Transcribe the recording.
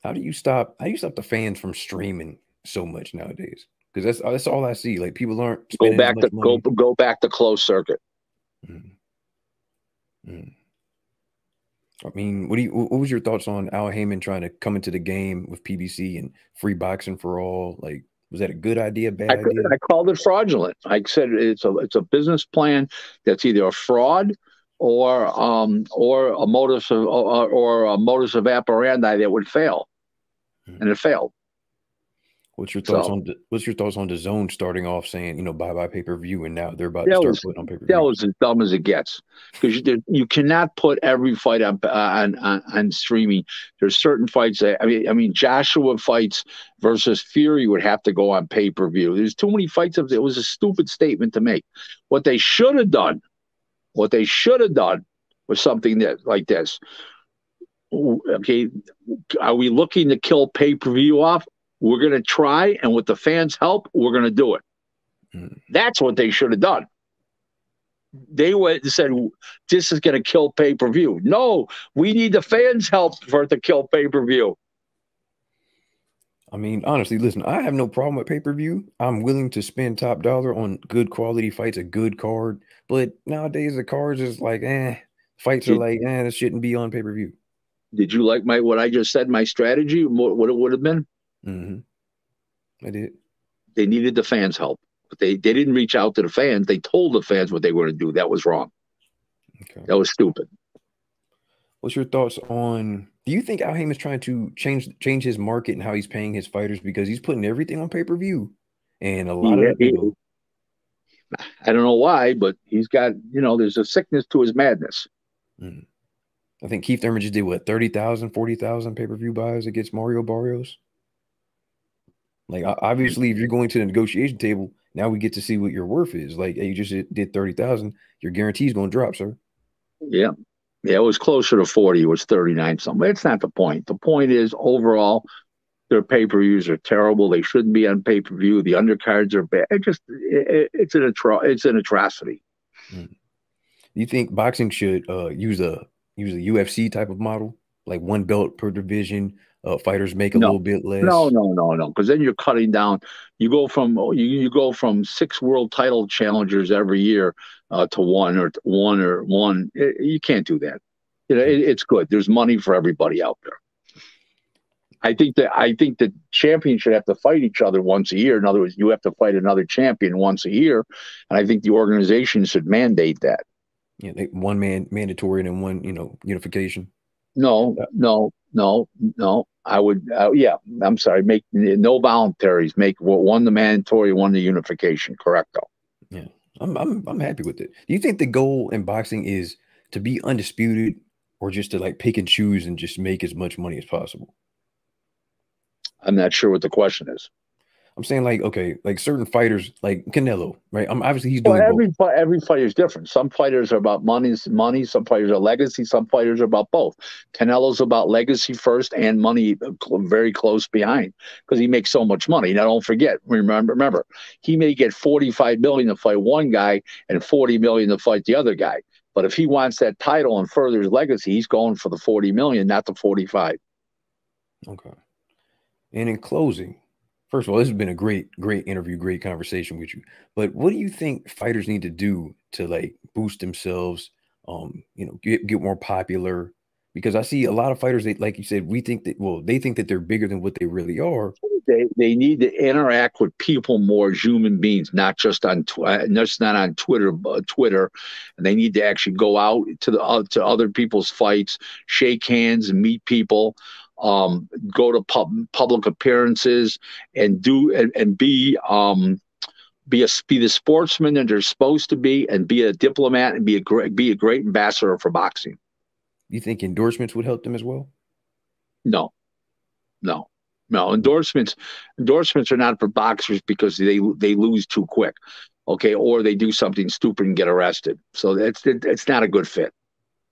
How do you stop the fans from streaming so much nowadays? Because that's all I see. Like people aren't spending as much money. Go back to closed circuit. Mm, mm. I mean, what was your thoughts on Al Heyman trying to come into the game with PBC and free boxing for all? Like, was that a good idea, bad idea? I called it fraudulent. I said it's a business plan that's either a fraud or a modus of operandi that would fail, and it failed. What's your thoughts on the Zone starting off saying, bye bye pay-per-view, and now they're about to start putting on pay-per-view? That was as dumb as it gets, because you cannot put every fight on streaming. There's certain fights that I mean Joshua fights versus Fury would have to go on pay-per-view. There's too many fights. It was a stupid statement to make. What they should have done was something that like this. Okay, are we looking to kill pay-per-view off? We're going to try, and with the fans' help, we're going to do it. That's what they should have done. They went and said, this is going to kill pay-per-view. No, we need the fans' help for it to kill pay-per-view. I mean, honestly, listen, I have no problem with pay-per-view. I'm willing to spend top dollar on good quality fights, a good card. But nowadays, the cards is like, fights are like, this shouldn't be on pay-per-view. Did you like what I just said, my strategy, what it would have been? I did. They needed the fans' help, but they didn't reach out to the fans. They told the fans what they were going to do. That was wrong. Okay. That was stupid. What's your thoughts on? Do you think Al Heyman's trying to change his market and how he's paying his fighters, because he's putting everything on pay-per-view, and a lot of people. I don't know why, but he's got there's a sickness to his madness. I think Keith Thurman just did what 30,000, 40,000 pay-per-view buys against Mario Barrios. Like, obviously, if you're going to the negotiation table, now we get to see what your worth is. Like, hey, you just did 30,000, your guarantee is going to drop, sir. Yeah, it was closer to 40. It was 39 something. It's not the point. The point is, overall, their pay-per-views are terrible. They shouldn't be on pay-per-view. The undercards are bad. It's an atrocity. Do you think boxing should use a UFC type of model, like one belt per division? Fighters make a little bit less. No, because then you're cutting down. You go from 6 world title challengers every year to one. You can't do that. It's good. There's money for everybody out there. I think the champions should have to fight each other once a year. In other words, you have to fight another champion once a year, and I think the organization should mandate that. Yeah, one man mandatory and then one unification. No. I would, I'm sorry, make no voluntaries, make one the mandatory, one the unification. Correcto. Yeah, I'm happy with it. Do you think the goal in boxing is to be undisputed, or just to like pick and choose and just make as much money as possible? I'm not sure what the question is. I'm saying, like, okay, like certain fighters, like Canelo, right? Obviously he's doing every fighter is different. Some fighters are about money. Some fighters are legacy. Some fighters are about both. Canelo's about legacy first and money very close behind, because he makes so much money. Now, don't forget, remember, he may get $45 million to fight one guy and $40 million to fight the other guy. But if he wants that title and further his legacy, he's going for the $40 million, not the 45. Okay. And in closing, first of all, this has been a great interview, great conversation with you. But what do you think fighters need to do to like boost themselves, get more popular? Because I see a lot of fighters, like you said, they think that they're bigger than what they really are. They need to interact with people more as human beings, not just on not on Twitter. And they need to actually go out to other people's fights, shake hands, and meet people. Go to public appearances and be the sportsman that they're supposed to be, and be a diplomat, and be a great ambassador for boxing. You think endorsements would help them as well? No. Endorsements are not for boxers, because they lose too quick, okay, or they do something stupid and get arrested. So it's not a good fit.